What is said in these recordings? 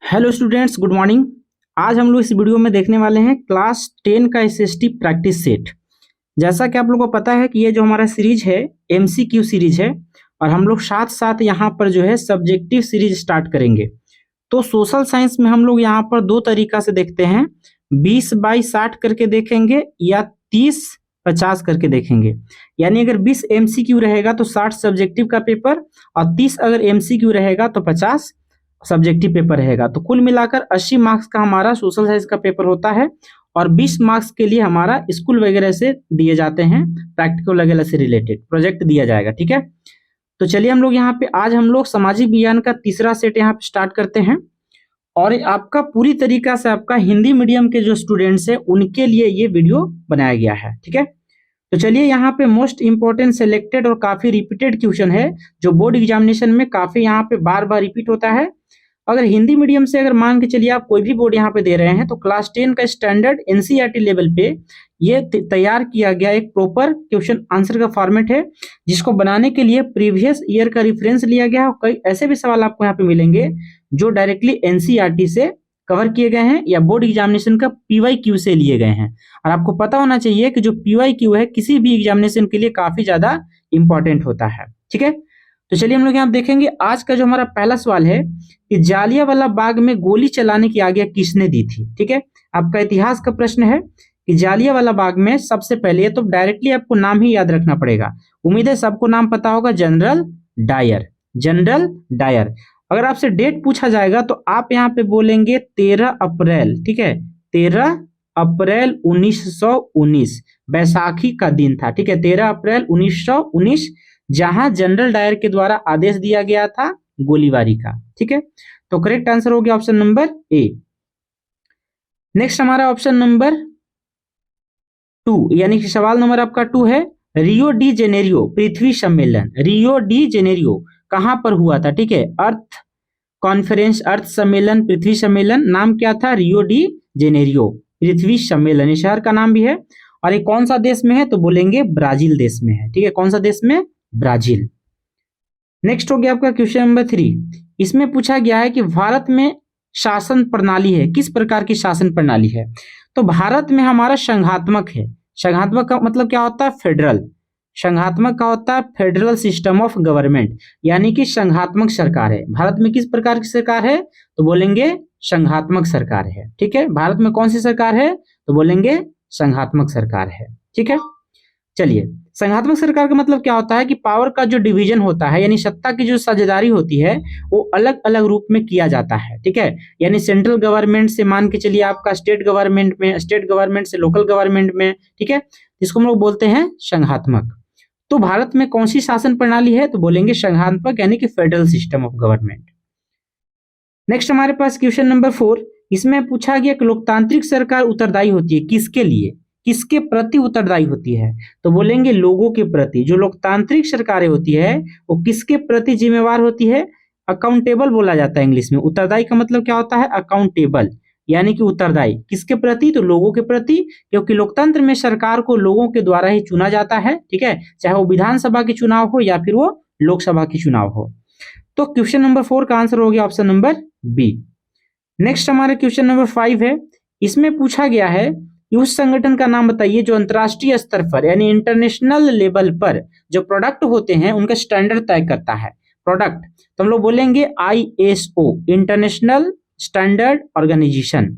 Hello students, good morning. आज हम लोग इस वीडियो में देखने वाले हैं क्लास 10 का एसएसटी प्रैक्टिस सेट। जैसा कि आप लोगों को पता है कि ये जो हमारा सीरीज है एमसीक्यू सीरीज है और हम लोग साथ साथ यहाँ पर जो है सब्जेक्टिव सीरीज स्टार्ट करेंगे। तो सोशल साइंस में हम लोग यहाँ पर दो तरीका से देखते हैं, 20/60 करके देखेंगे या 30/50 करके देखेंगे। यानी अगर 20 एमसीक्यू रहेगा तो 60 सब्जेक्टिव का पेपर और 30 अगर एमसीक्यू रहेगा तो 50 सब्जेक्टिव पेपर रहेगा। तो कुल मिलाकर 80 मार्क्स का हमारा सोशल साइंस का पेपर होता है और 20 मार्क्स के लिए हमारा स्कूल वगैरह से दिए जाते हैं, प्रैक्टिकल वगैरह से रिलेटेड प्रोजेक्ट दिया जाएगा। ठीक है, तो चलिए हम लोग यहाँ पे आज हम लोग सामाजिक विज्ञान का तीसरा सेट यहाँ पे स्टार्ट करते हैं। और आपका पूरी तरीका से आपका हिंदी मीडियम के जो स्टूडेंट्स हैं उनके लिए ये वीडियो बनाया गया है। ठीक है, तो चलिए यहाँ पे मोस्ट इंपोर्टेंट सिलेक्टेड और काफी रिपीटेड क्वेश्चन है जो बोर्ड एग्जामिनेशन में काफी यहाँ पे बार बार रिपीट होता है। अगर हिंदी मीडियम से अगर मान के चलिए आप कोई भी बोर्ड यहाँ पे दे रहे हैं तो क्लास 10 का स्टैंडर्ड एनसीईआरटी लेवल पे ये तैयार किया गया एक प्रॉपर क्वेश्चन आंसर का फॉर्मेट है, जिसको बनाने के लिए प्रीवियस ईयर का रेफरेंस लिया गया है और कई ऐसे भी सवाल आपको यहाँ पे मिलेंगे जो डायरेक्टली एनसीईआरटी से कवर किए गए हैं या बोर्ड एग्जामिनेशन का पीवाईक्यू से लिए गए हैं। और आपको पता होना चाहिए कि जो पीवाईक्यू है किसी भी एग्जामिनेशन के लिए काफी ज्यादा इंपॉर्टेंट होता है। ठीक है, तो चलिए हम लोग यहाँ देखेंगे आज का जो हमारा पहला सवाल है कि जालियांवाला बाग में गोली चलाने की आज्ञा किसने दी थी। ठीक है, आपका इतिहास का प्रश्न है कि जालियांवाला बाग में सबसे पहले, ये तो डायरेक्टली आपको नाम ही याद रखना पड़ेगा, उम्मीद है सबको नाम पता होगा, जनरल डायर। General Dyer. अगर आपसे डेट पूछा जाएगा तो आप यहाँ पे बोलेंगे 13 अप्रैल। ठीक है, 13 अप्रैल 1919 बैसाखी का दिन था। ठीक है, 13 अप्रैल 1919 जहां जनरल डायर के द्वारा आदेश दिया गया था गोलीबारी का। ठीक है, तो करेक्ट आंसर हो गया ऑप्शन नंबर ए। नेक्स्ट हमारा ऑप्शन नंबर 2, यानी कि सवाल नंबर आपका 2 है, रियो डी जेनेरियो पृथ्वी सम्मेलन। रियो डी जेनेरियो कहां पर हुआ था? ठीक है, अर्थ कॉन्फ्रेंस, अर्थ सम्मेलन, पृथ्वी सम्मेलन, नाम क्या था? रियो डी जेनेरियो पृथ्वी सम्मेलन, इस शहर का नाम भी है। और ये कौन सा देश में है? तो बोलेंगे ब्राजील देश में है। ठीक है, कौन सा देश में? ब्राजील। नेक्स्ट हो गया आपका क्वेश्चन नंबर 3। इसमें पूछा गया है कि भारत में शासन प्रणाली है, किस प्रकार की शासन प्रणाली है? तो भारत में हमारा संघात्मक है। संघात्मक का मतलब क्या होता है? फेडरल। संघात्मक का होता है फेडरल सिस्टम ऑफ गवर्नमेंट, यानी कि संघात्मक सरकार है। भारत में किस प्रकार की सरकार है? तो बोलेंगे संघात्मक सरकार है। ठीक है, भारत में कौन सी सरकार है? तो बोलेंगे संघात्मक सरकार है। ठीक है, चलिए, संघात्मक सरकार का मतलब क्या होता है कि पावर का जो डिवीजन होता है, यानी सत्ता की जो साझेदारी होती है वो अलग अलग रूप में किया जाता है। ठीक है, यानी सेंट्रल गवर्नमेंट से मान के चलिए आपका स्टेट गवर्नमेंट में, स्टेट गवर्नमेंट से लोकल गवर्नमेंट में। ठीक है, जिसको हम लोग बोलते हैं संघात्मक। तो भारत में कौन सी शासन प्रणाली है? तो बोलेंगे संघात्मक, यानी कि federal system of government. Next हमारे पास क्वेश्चन नंबर 4। इसमें पूछा गया कि लोकतांत्रिक सरकार उत्तरदायी होती है किसके लिए, किसके प्रति उत्तरदायी होती है? तो बोलेंगे लोगों के प्रति। जो लोकतांत्रिक सरकारें होती है वो किसके प्रति जिम्मेवार होती है? अकाउंटेबल बोला जाता है इंग्लिश में। उत्तरदायी का मतलब क्या होता है? अकाउंटेबल, यानी कि उत्तरदायी किसके प्रति? तो लोगों के प्रति, क्योंकि लोकतंत्र में सरकार को लोगों के द्वारा ही चुना जाता है। ठीक है, चाहे वो विधानसभा के चुनाव हो या फिर वो लोकसभा के चुनाव हो। तो क्वेश्चन नंबर 4 का आंसर हो गया ऑप्शन नंबर बी। नेक्स्ट हमारे क्वेश्चन नंबर 5 है। इसमें पूछा गया है कि उस संगठन का नाम बताइए जो अंतरराष्ट्रीय स्तर पर, यानी इंटरनेशनल लेवल पर जो प्रोडक्ट होते हैं उनका स्टैंडर्ड तय करता है। प्रोडक्ट तो हम लोग बोलेंगे ISO, international standard organization.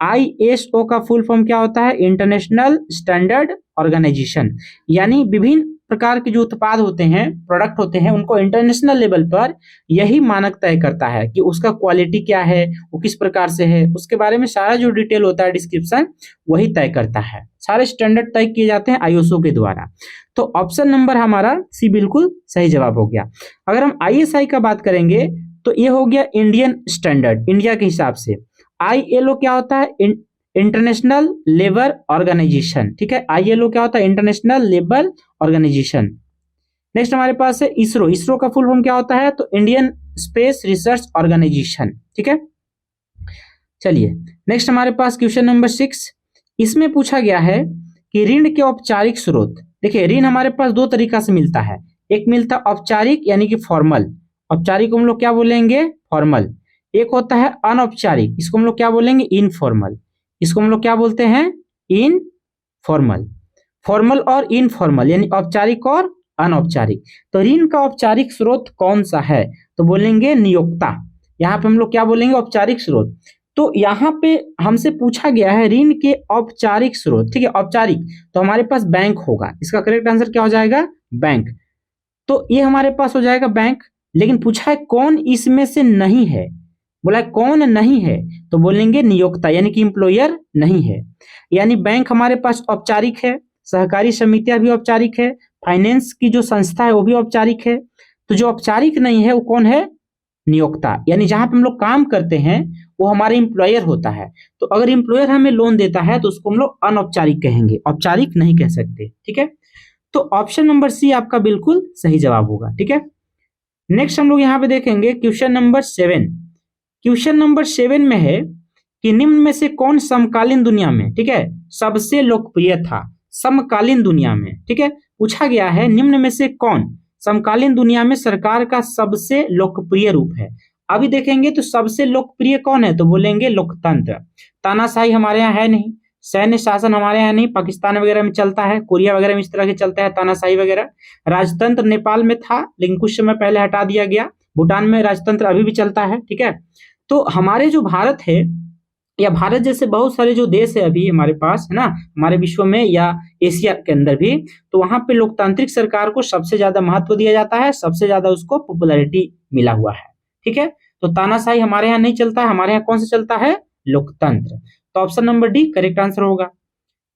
ISO का फुल फॉर्म क्या होता है? International standard organization. यानी विभिन्न प्रकार के जो उत्पाद होते हैं, प्रोडक्ट होते हैं, उनको इंटरनेशनल लेवल पर यही मानक तय करता है कि उसका क्वालिटी क्या है, वो किस प्रकार से है, उसके बारे में सारा जो डिटेल होता है, डिस्क्रिप्शन, वही तय करता है। सारे स्टैंडर्ड तय किए जाते हैं आईएसओ के द्वारा। तो ऑप्शन नंबर हमारा सी बिल्कुल सही जवाब हो गया। अगर हम आईएसआई का बात करेंगे तो ये हो गया इंडियन स्टैंडर्ड, इंडिया के हिसाब से। आईएलओ क्या होता है? International labour organization. ठीक है, आईएलओ क्या होता है? International labour organisation. नेक्स्ट हमारे पास है इसरो। इसरो का फुल फॉर्म क्या होता है? तो इंडियन स्पेस रिसर्च ऑर्गेनाइजेशन। ठीक है, चलिए नेक्स्ट हमारे पास क्वेश्चन नंबर 6। इसमें पूछा गया है कि ऋण के औपचारिक स्रोत। देखिए, ऋण हमारे पास दो तरीका से मिलता है। एक मिलता है औपचारिक, यानी कि फॉर्मल। औपचारिक को हम लोग क्या बोलेंगे? फॉर्मल। एक होता है अनौपचारिक, इसको हम लोग क्या बोलेंगे, इनफॉर्मल। इसको हम लोग क्या बोलते हैं, इनफॉर्मल। फॉर्मल और इनफॉर्मल यानी औपचारिक और अनौपचारिक। तो ऋण का औपचारिक स्रोत कौन सा है, तो बोलेंगे नियोक्ता। यहाँ पे हम लोग क्या बोलेंगे, औपचारिक स्रोत। तो यहाँ पे हमसे पूछा गया है ऋण के औपचारिक स्रोत, ठीक है, औपचारिक, तो हमारे पास बैंक होगा। इसका करेक्ट आंसर क्या हो जाएगा, बैंक। तो ये हमारे पास हो जाएगा बैंक। लेकिन पूछा है कौन इसमें से नहीं है, बोला है कौन नहीं है, तो बोलेंगे नियोक्ता, यानी कि एम्प्लॉयर नहीं है। यानी बैंक हमारे पास औपचारिक है, सहकारी समितियां भी औपचारिक है, फाइनेंस की जो संस्था है वो भी औपचारिक है। तो जो औपचारिक नहीं है वो कौन है, नियोक्ता। यानी जहां पे हम लोग काम करते हैं वो हमारे एम्प्लॉयर होता है। तो अगर एम्प्लॉयर हमें लोन देता है तो उसको हम लोग अनौपचारिक कहेंगे, औपचारिक नहीं कह सकते, ठीक है। तो ऑप्शन नंबर सी आपका बिल्कुल सही जवाब होगा, ठीक है। नेक्स्ट हम लोग यहाँ पे देखेंगे क्वेश्चन नंबर 7। क्वेश्चन नंबर 7 में है कि निम्न में से कौन समकालीन दुनिया में, ठीक है, सबसे लोकप्रिय था, समकालीन दुनिया में, ठीक है। पूछा गया है निम्न में से कौन समकालीन दुनिया में सरकार का सबसे लोकप्रिय रूप है। अभी देखेंगे तो सबसे लोकप्रिय कौन है, तो बोलेंगे लोकतंत्र। तानाशाही हमारे यहाँ है नहीं, सैन्य शासन हमारे यहाँ नहीं, पाकिस्तान वगैरह में चलता है, कोरिया वगैरह में इस तरह के चलता है तानाशाही वगैरह। राजतंत्र नेपाल में था लेकिन कुछ समय पहले हटा दिया गया। भूटान में राजतंत्र अभी भी चलता है, ठीक है। तो हमारे जो भारत है या भारत जैसे बहुत सारे जो देश है अभी हमारे पास, है ना, हमारे विश्व में या एशिया के अंदर भी, तो वहां पे लोकतांत्रिक सरकार को सबसे ज्यादा महत्व दिया जाता है, सबसे ज्यादा उसको पॉपुलैरिटी मिला हुआ है, ठीक है। तो तानाशाही हमारे यहाँ नहीं चलता है, हमारे यहाँ कौन सा चलता है, लोकतंत्र। तो option number D correct answer होगा।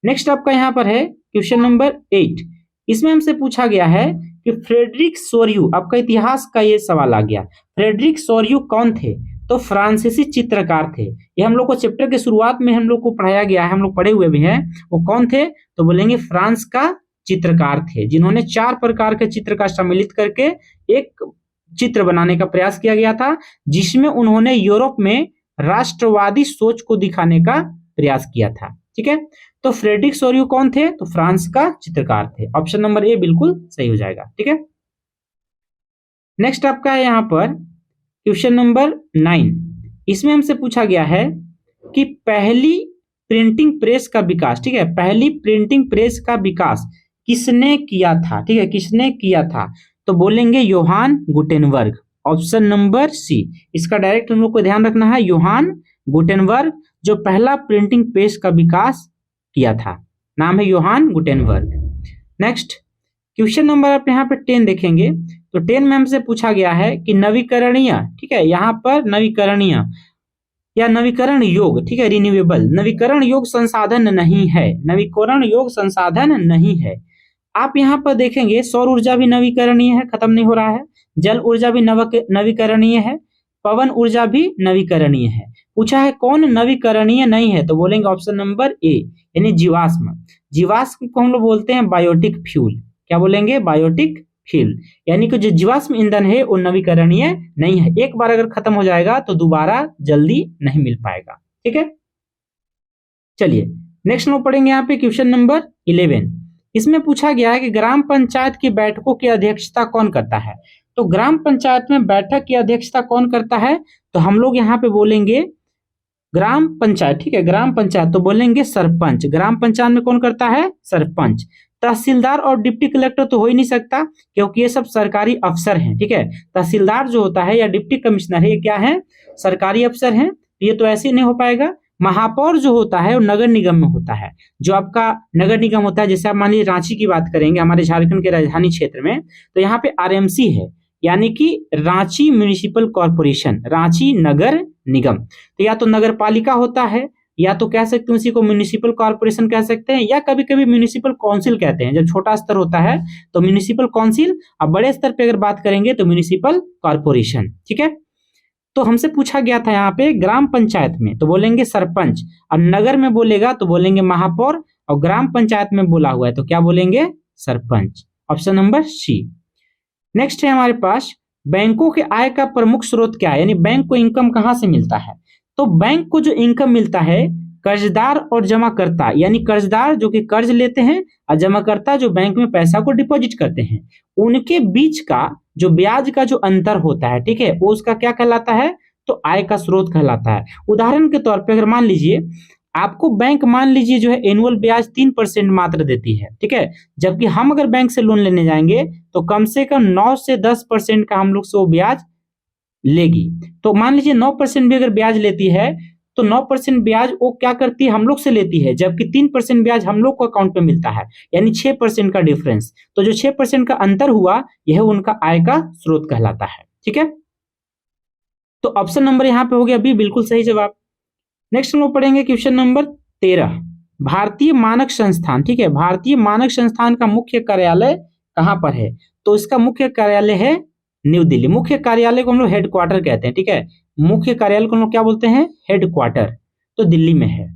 नेक्स्ट आपका यहाँ पर है क्वेश्चन नंबर 8। इसमें हमसे पूछा गया है कि फ्रेडरिक सोर्यू, आपका इतिहास का ये सवाल आ गया, फ्रेडरिक सोर्यू कौन थे, तो फ्रांसीसी चित्रकार थे। ये हम लोग को चैप्टर के शुरुआत में हम लोग को पढ़ाया गया है, हम लोग पढ़े हुए भी हैं। वो कौन थे, तो बोलेंगे फ्रांस का चित्रकार थे, जिन्होंने 4 प्रकार के चित्र का सम्मिलित करके एक चित्र बनाने का प्रयास किया गया था, जिसमें उन्होंने यूरोप में राष्ट्रवादी सोच को दिखाने का प्रयास किया था, ठीक है। तो फ्रेडरिक सोर्यू कौन थे, तो फ्रांस का चित्रकार थे। ऑप्शन नंबर ए बिल्कुल सही हो जाएगा, ठीक है। नेक्स्ट आपका है यहाँ पर क्वेश्चन नंबर 9। इसमें हमसे पूछा गया है कि पहली प्रिंटिंग प्रेस का विकास, ठीक है, पहली प्रिंटिंग प्रेस का विकास किसने किया था, ठीक है, किसने किया था, तो बोलेंगे Johann Gutenberg. Option number C, इसका डायरेक्ट हम लोग को ध्यान रखना है, योहान गुटेनबर्ग जो पहला प्रिंटिंग प्रेस का विकास किया था, नाम है Johann Gutenberg. Next question number आप यहाँ पे 10 देखेंगे, तो 10 में हमसे पूछा गया है कि नवीकरणीय, ठीक है, यहाँ पर नवीकरणीय या नवीकरण योग, ठीक है, रिन्यूएबल, नवीकरण योग संसाधन नहीं है, नवीकरण योग संसाधन नहीं है। आप यहाँ पर देखेंगे सौर ऊर्जा भी नवीकरणीय है, खत्म नहीं हो रहा है, जल ऊर्जा भी नवीकरणीय है, पवन ऊर्जा भी नवीकरणीय है। पूछा है कौन नवीकरणीय नहीं है, तो बोलेंगे ऑप्शन नंबर ए, यानी जीवाश्म। जीवाश्म को हम लोग बोलते हैं बायोटिक फ्यूल, क्या बोलेंगे, बायोटिक फ्यूल, यानी कि जो जीवाश्म ईंधन है वो नवीकरणीय नहीं है, एक बार अगर खत्म हो जाएगा तो दोबारा जल्दी नहीं मिल पाएगा, ठीक है। चलिए नेक्स्ट हम पढ़ेंगे यहाँ पे क्वेश्चन नंबर 11। इसमें पूछा गया है कि ग्राम पंचायत की बैठकों की अध्यक्षता कौन करता है, तो ग्राम पंचायत में बैठक की अध्यक्षता कौन करता है, तो हम लोग यहाँ पे बोलेंगे ग्राम पंचायत, ठीक है, ग्राम पंचायत, तो बोलेंगे सरपंच। ग्राम पंचायत में कौन करता है, सरपंच। तहसीलदार और डिप्टी कलेक्टर तो हो ही नहीं सकता क्योंकि ये सब सरकारी अफसर हैं, ठीक है। तहसीलदार जो होता है या डिप्टी कमिश्नर है, ये क्या है, सरकारी अफसर हैं, ये तो ऐसे ही नहीं हो पाएगा। महापौर जो होता है वो नगर निगम में होता है, जो आपका नगर निगम होता है, जैसे आप मान लीजिए रांची की बात करेंगे, हमारे झारखंड के राजधानी क्षेत्र में, तो यहाँ पे आरएमसी है, यानी कि रांची म्युनिसिपल कॉर्पोरेशन, रांची नगर निगम। तो या तो नगर पालिका होता है, या तो कह सकते हैं उसी को म्युनिसिपल कॉर्पोरेशन कह सकते हैं, या कभी कभी म्युनिसिपल काउंसिल कहते हैं। जब छोटा स्तर होता है तो म्युनिसिपल काउंसिल, और बड़े स्तर पे अगर बात करेंगे तो म्युनिसिपल कॉर्पोरेशन, ठीक है। तो हमसे पूछा गया था यहाँ पे ग्राम पंचायत में तो बोलेंगे सरपंच, और नगर में बोलेगा तो बोलेंगे महापौर, और ग्राम पंचायत में बोला हुआ है तो क्या बोलेंगे, sarpanch. Option number C. Next है हमारे पास बैंकों के आय का प्रमुख स्रोत क्या है, यानी बैंक को इनकम कहाँ से मिलता है, तो बैंक को जो इनकम मिलता है कर्जदार और जमाकर्ता, यानी कर्जदार जो कि कर्ज लेते हैं और जमाकर्ता जो बैंक में पैसा को डिपॉजिट करते हैं, उनके बीच का जो ब्याज का जो अंतर होता है, ठीक है, वो उसका क्या कहलाता है, तो आय का स्रोत कहलाता है। उदाहरण के तौर पे अगर मान लीजिए आपको बैंक मान लीजिए जो है एनुअल ब्याज 3% मात्र देती है, ठीक है, जबकि हम अगर बैंक से लोन लेने जाएंगे तो कम से कम 9 से 10% का हम लोग से वो ब्याज लेगी। तो मान लीजिए 9% भी अगर ब्याज लेती है तो 9% ब्याज वो क्या करती है, हम लोग से लेती है, जबकि 3% ब्याज हम लोग को अकाउंट में मिलता है, यानी 6% का डिफरेंस। तो जो 6% का अंतर हुआ यह उनका आय का स्रोत कहलाता है, ठीक है। तो ऑप्शन नंबर यहाँ पे हो गया बी, बिल्कुल सही जवाब। नेक्स्ट हम लोग पढ़ेंगे क्वेश्चन नंबर 13, भारतीय मानक संस्थान, ठीक है, भारतीय मानक संस्थान का मुख्य कार्यालय कहाँ पर है? तो इसका मुख्य कार्यालय है न्यू दिल्ली। मुख्य कार्यालय को हम लोग हेडक्वार्टर कहते हैं, ठीक है, मुख्य कार्यालय को हम लोग क्या बोलते हैं? हेडक्वार्टर। तो दिल्ली में है।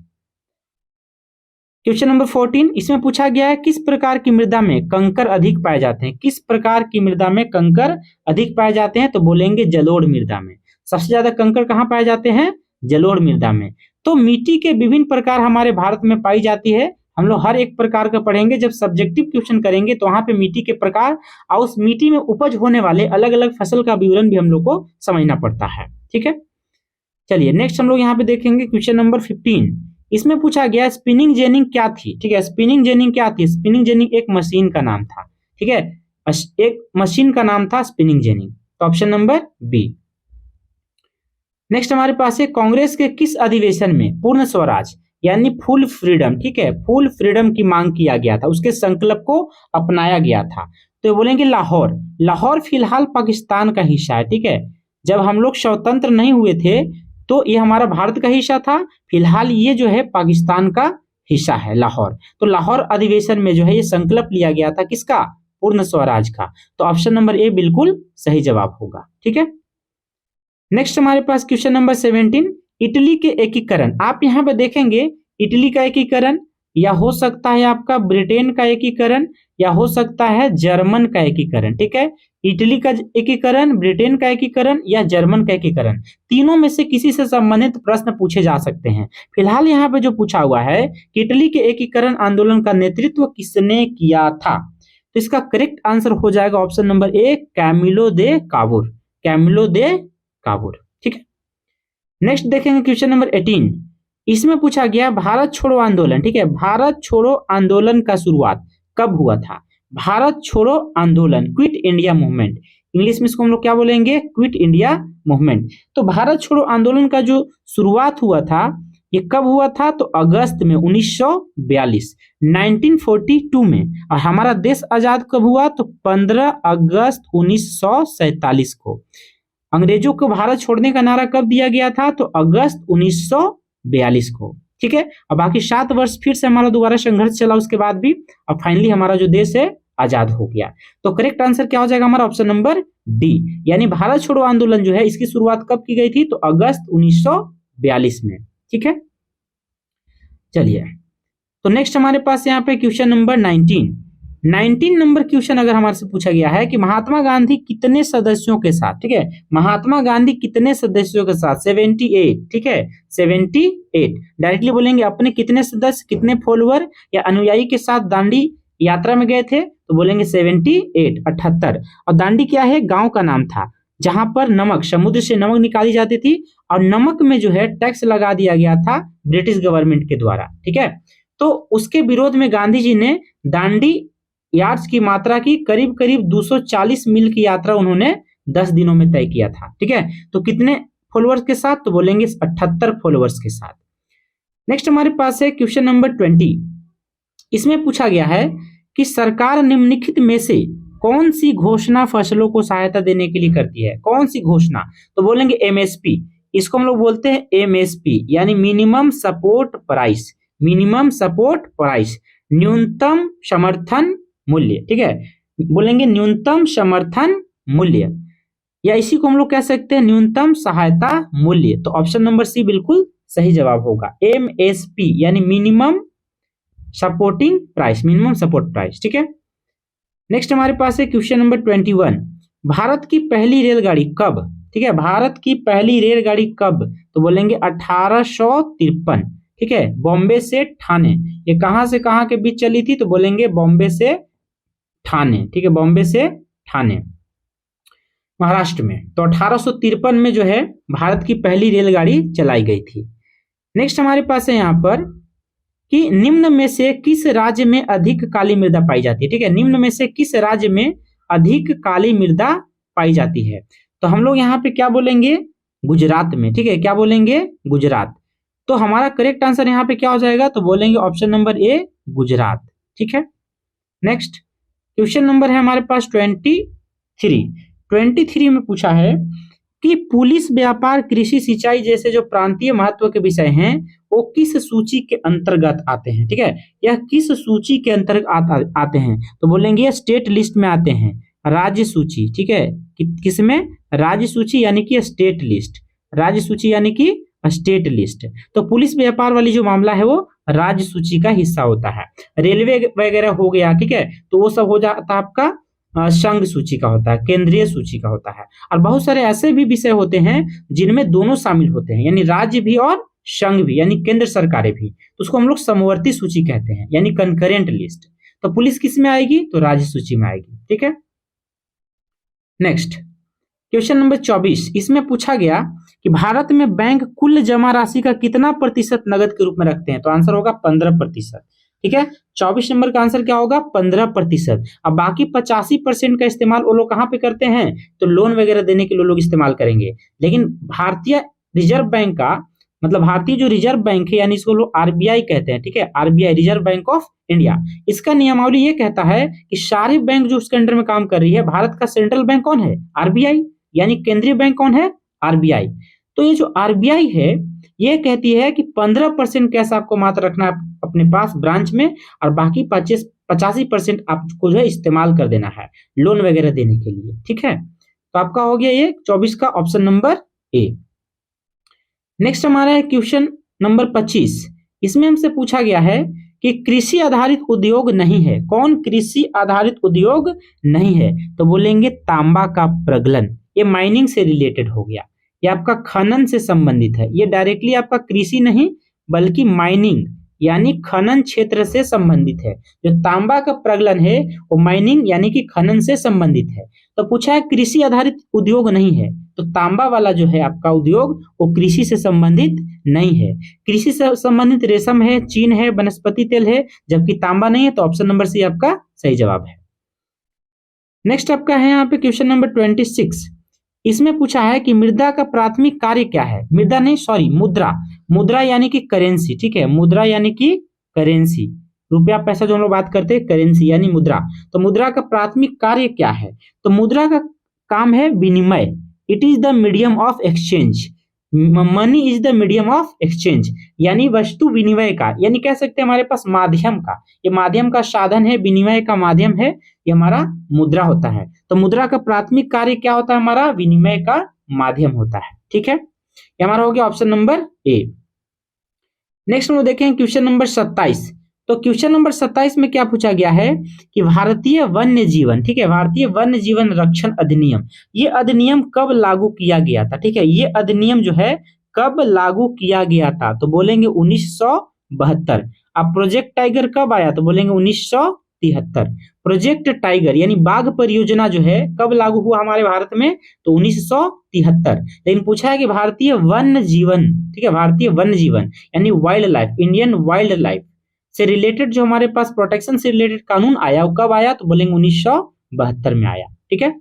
क्वेश्चन नंबर 14, इसमें पूछा गया है किस प्रकार की मृदा में कंकर अधिक पाए जाते हैं? किस प्रकार की मृदा में कंकर अधिक पाए जाते हैं? तो बोलेंगे जलोढ़ मृदा में। सबसे ज्यादा कंकर कहाँ पाए जाते हैं? जलोढ़ मृदा में। तो मिट्टी के विभिन्न प्रकार हमारे भारत में पाई जाती है। हम लोग हर एक प्रकार का पढ़ेंगे, जब सब्जेक्टिव क्वेश्चन करेंगे तो वहां पे मिट्टी के प्रकार और उस मिट्टी में उपज होने वाले अलग अलग फसल का विवरण भी हम लोग को समझना पड़ता है, ठीक है। चलिए नेक्स्ट हम लोग यहाँ पे देखेंगे क्वेश्चन नंबर 15। इसमें पूछा गया स्पिनिंग जेनिंग क्या थी? ठीक है, स्पिनिंग जेनिंग क्या थी? स्पिनिंग जेनिंग एक मशीन का नाम था, ठीक है, एक मशीन का नाम था स्पिनिंग जेनिंग। तो ऑप्शन नंबर बी। नेक्स्ट हमारे पास है कांग्रेस के किस अधिवेशन में पूर्ण स्वराज यानी फुल फ्रीडम, ठीक है, फुल फ्रीडम की मांग किया गया था, उसके संकल्प को अपनाया गया था? तो बोलेंगे लाहौर। लाहौर फिलहाल पाकिस्तान का हिस्सा है, ठीक है, जब हम लोग स्वतंत्र नहीं हुए थे तो ये हमारा भारत का हिस्सा था, फिलहाल ये जो है पाकिस्तान का हिस्सा है लाहौर। तो लाहौर अधिवेशन में जो है ये संकल्प लिया गया था किसका? पूर्ण स्वराज का। तो ऑप्शन नंबर ए बिल्कुल सही जवाब होगा, ठीक है। नेक्स्ट हमारे पास क्वेश्चन नंबर 17, इटली के एकीकरण। आप यहाँ पे देखेंगे इटली का एकीकरण या हो सकता है आपका ब्रिटेन का एकीकरण या हो सकता है जर्मन का एकीकरण, ठीक है, इटली का एकीकरण, ब्रिटेन का एकीकरण या जर्मन का एकीकरण, तीनों में से किसी से संबंधित प्रश्न पूछे जा सकते हैं। फिलहाल यहाँ पे जो पूछा हुआ है कि इटली के एकीकरण आंदोलन का नेतृत्व किसने किया था? तो इसका करेक्ट आंसर हो जाएगा option number A, Camillo de Cavour. Camillo de Cavour, ठीक है। नेक्स्ट देखेंगे क्वेश्चन नंबर 18। इसमें पूछा गया भारत छोड़ो आंदोलन, ठीक है, भारत छोड़ो आंदोलन का शुरुआत कब हुआ था? भारत छोड़ो आंदोलन, क्विट इंडिया मूवमेंट, इंग्लिश में इसको हम लोग क्या बोलेंगे? Quit India movement. तो भारत छोड़ो आंदोलन का जो शुरुआत हुआ था ये कब हुआ था? तो अगस्त में 1942, 1942 में। और हमारा देश आजाद कब हुआ? तो 15 अगस्त 1947 को। अंग्रेजों को भारत छोड़ने का नारा कब दिया गया था? तो अगस्त 1942 को, ठीक है। और बाकी 7 वर्ष फिर से हमारा दोबारा संघर्ष चला उसके बाद भी, और फाइनली हमारा जो देश है आजाद हो गया। तो करेक्ट आंसर क्या हो जाएगा हमारा? ऑप्शन नंबर डी, यानी भारत छोड़ो आंदोलन जो है इसकी शुरुआत कब की गई थी? तो अगस्त 1942 में, ठीक है। चलिए तो नेक्स्ट हमारे पास यहाँ पे क्वेश्चन नंबर 19 नंबर क्वेश्चन अगर हमारे से पूछा गया है कि महात्मा गांधी कितने सदस्यों के साथ, ठीक है, महात्मा गांधी कितने सदस्यों के साथ? 78, ठीक है, 78। डायरेक्टली बोलेंगे अपने कितने सदस्य, कितने फॉलोअर या अनुयायी के साथ दांडी यात्रा में गए थे? तो बोलेंगे 78, 78। और दांडी क्या है? गांव का नाम था जहां पर नमक, समुद्र से नमक निकाली जाती थी और नमक में जो है टैक्स लगा दिया गया था ब्रिटिश गवर्नमेंट के द्वारा, ठीक है। तो उसके विरोध में गांधी जी ने दांडी यार्ड्स की मात्रा की करीब करीब 240 मील की यात्रा उन्होंने 10 दिनों में तय किया था, ठीक है। तो कितने फॉलोअर्स के साथ? तो बोलेंगे 78 फॉलोअर्स के साथ। नेक्स्ट हमारे पास है क्वेश्चन नंबर 20। इसमें पूछा गया है कि सरकार निम्नलिखित में से कौन सी घोषणा फसलों को सहायता देने के लिए करती है? कौन सी घोषणा? तो बोलेंगे एमएसपी। इसको हम लोग बोलते हैं एमएसपी यानी minimum support price, minimum support price, न्यूनतम समर्थन मूल्य, ठीक है, बोलेंगे न्यूनतम समर्थन मूल्य, या इसी को हम लोग कह सकते हैं न्यूनतम सहायता मूल्य। तो ऑप्शन नंबर सी बिल्कुल सही जवाब होगा, एमएसपी यानी minimum supporting price, minimum support price, ठीक है। नेक्स्ट हमारे पास है क्वेश्चन नंबर 21। भारत की पहली रेलगाड़ी कब? ठीक है, भारत की पहली रेलगाड़ी कब? तो बोलेंगे 1853, ठीक है, बॉम्बे से ठाणे। ये कहां से कहां के बीच चली थी? तो बोलेंगे बॉम्बे से ठाणे, ठीक है, बॉम्बे से ठाणे। महाराष्ट्र में। तो 1853 में जो है भारत की पहली रेलगाड़ी चलाई गई थी। नेक्स्ट हमारे पास है यहाँ पर कि निम्न में से किस राज्य में अधिक काली मृदा पाई जाती है। ठीक है, निम्न में से किस राज्य में अधिक काली मृदा पाई जाती है। तो हम लोग यहाँ पे क्या बोलेंगे, गुजरात में। ठीक है, क्या बोलेंगे, गुजरात। तो हमारा करेक्ट आंसर यहाँ पे क्या हो जाएगा, तो बोलेंगे ऑप्शन नंबर ए, गुजरात। ठीक है, नेक्स्ट क्वेश्चन नंबर है हमारे पास 23 में पूछा है कि पुलिस, व्यापार, कृषि, सिंचाई जैसे जो प्रांतीय महत्व के विषय हैं वो किस सूची के अंतर्गत आते हैं। ठीक है, यह किस सूची के अंतर्गत आते हैं, तो बोलेंगे ये स्टेट लिस्ट में आते हैं, राज्य सूची। ठीक है, किस में, राज्य सूची यानी कि स्टेट लिस्ट, राज्य सूची यानी कि स्टेट लिस्ट। तो पुलिस व्यापार वाली जो मामला है वो राज्य सूची का हिस्सा होता है। रेलवे वगैरह हो गया, ठीक है, तो वो सब हो जाता है आपका संघ सूची का होता है, केंद्रीय सूची का होता है। और बहुत सारे ऐसे भी विषय होते हैं जिनमें दोनों शामिल होते हैं, यानी राज्य भी और संघ भी, यानी केंद्र सरकारें भी, तो उसको हम लोग समवर्ती सूची कहते हैं, यानी कंकरेंट लिस्ट। तो पुलिस किस में आएगी, तो राज्य सूची में आएगी। ठीक है, नेक्स्ट क्वेश्चन नंबर 24, इसमें पूछा गया कि भारत में बैंक कुल जमा राशि का कितना प्रतिशत नगद के रूप में रखते हैं, तो आंसर होगा 15%। ठीक है, 24 नंबर का आंसर क्या होगा, 15%। अब बाकी 85% का इस्तेमाल वो लोग कहाँ पे करते हैं, तो लोन वगैरह देने के लिए लोग इस्तेमाल करेंगे। लेकिन भारतीय रिजर्व बैंक का मतलब भारतीय जो रिजर्व बैंक है, यानी इसको लोग आरबीआई कहते हैं। ठीक है, RBI, reserve bank of India, इसका नियमावली ये कहता है कि सारे बैंक जो उसके अंडर में काम कर रही है, भारत का सेंट्रल बैंक कौन है, आरबीआई, यानी केंद्रीय बैंक कौन है, आरबीआई। तो ये जो आरबीआई है ये कहती है कि 15% कैश आपको मात्र रखना है अपने पास ब्रांच में, और बाकी 85% आपको जो है इस्तेमाल कर देना है लोन वगैरह देने के लिए। ठीक है, तो आपका हो गया ये 24 का ऑप्शन नंबर ए। नेक्स्ट हमारा है क्वेश्चन नंबर 25, इसमें हमसे पूछा गया है कि कृषि आधारित उद्योग नहीं है, कौन कृषि आधारित उद्योग नहीं है, तो बोलेंगे तांबा का प्रगलन। ये माइनिंग से रिलेटेड हो गया, ये आपका खनन से संबंधित है, ये डायरेक्टली आपका कृषि नहीं बल्कि माइनिंग यानी खनन क्षेत्र से संबंधित है। जो तांबा का प्रगलन है वो माइनिंग यानी कि खनन से संबंधित है। तो पूछा है कृषि आधारित उद्योग नहीं है, तो तांबा वाला जो है आपका उद्योग वो कृषि से संबंधित नहीं है। कृषि से संबंधित रेशम है, चीन है, वनस्पति तेल है, जबकि तांबा नहीं है। तो ऑप्शन नंबर सी आपका सही जवाब है। नेक्स्ट आपका है यहाँ पे क्वेश्चन नंबर 26, इसमें पूछा है कि मृदा का प्राथमिक कार्य क्या है, मृदा नहीं सॉरी मुद्रा, मुद्रा यानी कि करेंसी। ठीक है, मुद्रा यानी कि करेंसी, रुपया पैसा जो हम लोग बात करते हैं, करेंसी यानी मुद्रा। तो मुद्रा का प्राथमिक कार्य क्या है, तो मुद्रा का काम है विनिमय, it is the medium of exchange, money is the medium of exchange, यानी वस्तु विनिमय का, यानी कह सकते हैं हमारे पास माध्यम का, ये माध्यम का साधन है, विनिमय का माध्यम है, ये हमारा मुद्रा होता है। तो मुद्रा का प्राथमिक कार्य क्या होता है, हमारा विनिमय का माध्यम होता है। ठीक है, ये हमारा हो गया ऑप्शन नंबर ए। नेक्स्ट हम लोग देखें क्वेश्चन नंबर 27, तो क्वेश्चन नंबर 27 में क्या पूछा गया है कि भारतीय वन्य जीवन, ठीक है, भारतीय वन्य जीवन रक्षण अधिनियम, ये अधिनियम कब लागू किया गया था। ठीक है, ये अधिनियम जो है कब लागू किया गया था, तो बोलेंगे 1972। अब प्रोजेक्ट टाइगर कब आया, तो बोलेंगे 1973। प्रोजेक्ट टाइगर यानी बाघ परियोजना जो है कब लागू हुआ हमारे भारत में, तो 1973। लेकिन पूछा है कि भारतीय वन्य जीवन, ठीक है, भारतीय वन्य जीवन यानी wild life, Indian wild life से रिलेटेड जो हमारे पास प्रोटेक्शन से रिलेटेड कानून आया वो कब आया, तो बोलेंगे 1972 में आया। ठीक है,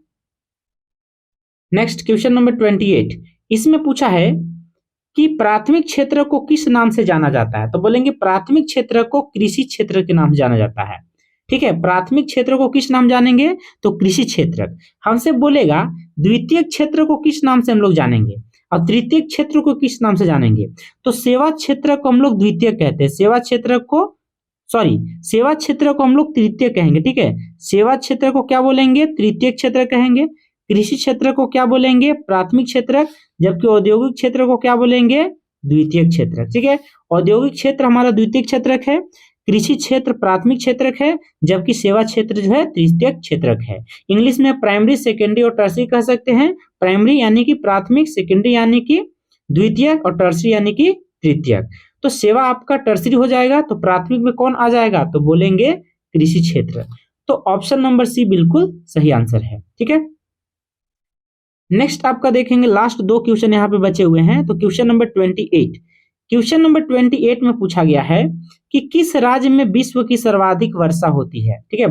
नेक्स्ट क्वेश्चन नंबर 28, इसमें पूछा है कि प्राथमिक क्षेत्र को किस नाम से जाना जाता है, तो बोलेंगे प्राथमिक क्षेत्र को कृषि क्षेत्र के नाम से जाना जाता है। ठीक है, प्राथमिक क्षेत्र को किस नाम जानेंगे, तो कृषि क्षेत्र। हमसे बोलेगा द्वितीय क्षेत्र को किस नाम से हम लोग जानेंगे, और तृतीय क्षेत्र को किस नाम से जानेंगे, तो सेवा क्षेत्र को हम लोग द्वितीय कहते हैं, सेवा क्षेत्र को हम लोग तृतीय कहेंगे। ठीक है, सेवा क्षेत्र को क्या बोलेंगे, तृतीय क्षेत्र कहेंगे। कृषि क्षेत्र को क्या बोलेंगे, प्राथमिक क्षेत्र, जबकि औद्योगिक क्षेत्र को क्या बोलेंगे, द्वितीय क्षेत्र। ठीक है, औद्योगिक क्षेत्र हमारा द्वितीय क्षेत्रक है, कृषि क्षेत्र प्राथमिक क्षेत्रक है, जबकि सेवा क्षेत्र जो है तृतीय क्षेत्रक है। इंग्लिश में प्राइमरी, सेकेंडरी और टर्सरी कह सकते हैं। प्राइमरी यानी कि प्राथमिक, सेकेंडरी यानी कि द्वितीय और टर्सरी यानी कि तृतीय। तो सेवा आपका टर्सरी हो जाएगा, तो प्राथमिक में कौन आ जाएगा, तो बोलेंगे कृषि क्षेत्र। तो ऑप्शन नंबर सी बिल्कुल सही आंसर है। ठीक है, नेक्स्ट आपका देखेंगे लास्ट 2 क्वेश्चन यहाँ पे बचे हुए हैं। तो क्वेश्चन नंबर 28, क्वेश्चन नंबर 28 में पूछा गया है कि किस राज्य में विश्व की सर्वाधिक वर्षा होती है। ठीक है,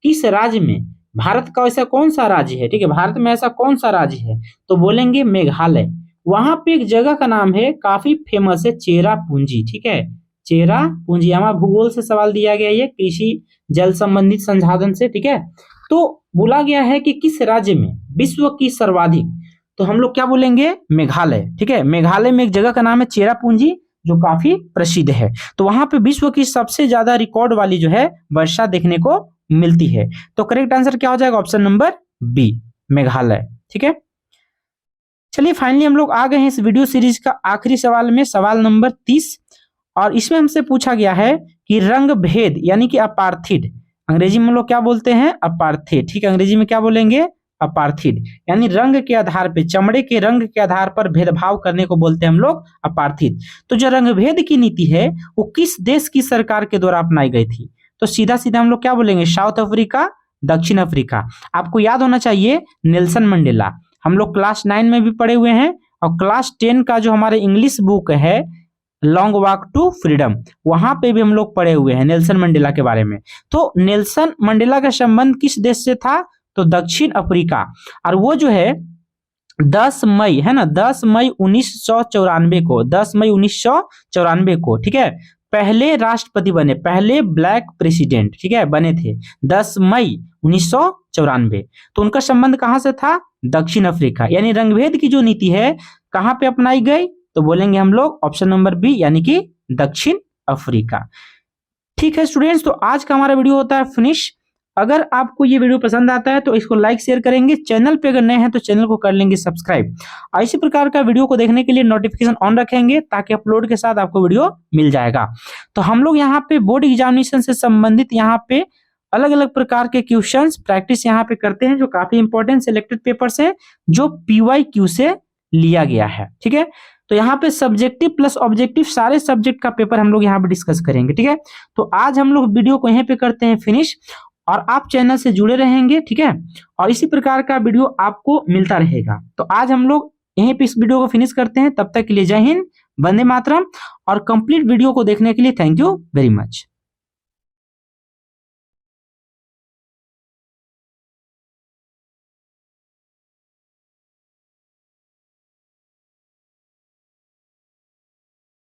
किस राज्य में, भारत का ऐसा कौन सा राज्य है, ठीक है, भारत में ऐसा कौन सा राज्य है, तो बोलेंगे मेघालय। वहां पे एक जगह का नाम है, काफी फेमस है, चेरापूंजी। ठीक है, चेरापूंजी। हमारा भूगोल से सवाल दिया गया, ये कृषि जल संबंधित संसाधन से। ठीक है, तो बोला गया है कि किस राज्य में विश्व की सर्वाधिक, तो हम लोग क्या बोलेंगे, मेघालय। ठीक है, मेघालय में एक जगह का नाम है चेरापूंजी, जो काफी प्रसिद्ध है। तो वहां पे विश्व की सबसे ज्यादा रिकॉर्ड वाली जो है वर्षा देखने को मिलती है। तो करेक्ट आंसर क्या हो जाएगा, ऑप्शन नंबर बी, मेघालय। ठीक है, चलिए फाइनली हम लोग आ गए हैं इस वीडियो सीरीज का आखिरी सवाल में, सवाल नंबर 30। और इसमें हमसे पूछा गया है कि रंग भेद यानी कि अपार्थिड, अंग्रेजी में लोग क्या बोलते हैं, अपार्थिड। ठीक है, अंग्रेजी में क्या बोलेंगे, अपार्थिड, यानी रंग के आधार पे, चमड़े के रंग के आधार पर भेदभाव करने को बोलते हैं हम लोग अपार्थिड। तो जो रंग भेद की नीति है वो किस देश की सरकार के द्वारा अपनाई गई थी, तो सीधा सीधा हम लोग क्या बोलेंगे, साउथ अफ्रीका, दक्षिण अफ्रीका। आपको याद होना चाहिए नेल्सन मंडेला, हम लोग क्लास 9 में भी पढ़े हुए हैं, और क्लास 10 का जो हमारे इंग्लिश बुक है लॉन्ग वॉक टू फ्रीडम, वहां पे भी हम लोग पढ़े हुए हैं नेल्सन मंडेला के बारे में। तो नेल्सन मंडेला का संबंध किस देश से था, तो दक्षिण अफ्रीका। और वो जो है 10 मई है ना, 10 मई 1994 को, 10 मई 1994 को, ठीक है, पहले राष्ट्रपति बने, पहले ब्लैक प्रेसिडेंट, ठीक है, बने थे 10 मई 1994। तो उनका संबंध कहां से था, दक्षिण अफ्रीका। यानी रंगभेद की जो नीति है कहां पे अपनाई गई, तो बोलेंगे हम लोग ऑप्शन नंबर बी, यानी कि दक्षिण अफ्रीका। ठीक है स्टूडेंट्स, तो आज का हमारा वीडियो होता है फिनिश। अगर आपको ये वीडियो पसंद आता है तो इसको लाइक शेयर करेंगे, चैनल पे अगर नए हैं तो चैनल को कर लेंगे सब्सक्राइब। इसी प्रकार का वीडियो को देखने के लिए नोटिफिकेशन ऑन रखेंगे, ताकि अपलोड के साथ आपको वीडियो मिल जाएगा। तो हम लोग यहाँ पे बोर्ड एग्जामिनेशन से संबंधित यहाँ पे अलग अलग प्रकार के क्वेश्चंस प्रैक्टिस यहाँ पे करते हैं, जो काफी इंपॉर्टेंट सिलेक्टेड पेपर्स है, जो PYQ से लिया गया है। ठीक है, तो यहाँ पे सब्जेक्टिव प्लस ऑब्जेक्टिव सारे सब्जेक्ट का पेपर हम लोग यहाँ पे डिस्कस करेंगे। ठीक है, तो आज हम लोग वीडियो को यहीं पे करते हैं फिनिश, और आप चैनल से जुड़े रहेंगे। ठीक है, और इसी प्रकार का वीडियो आपको मिलता रहेगा। तो आज हम लोग यहीं पे इस वीडियो को फिनिश करते हैं। तब तक के लिए जय हिंद, वंदे मातरम, और कंप्लीट वीडियो को देखने के लिए थैंक यू वेरी मच।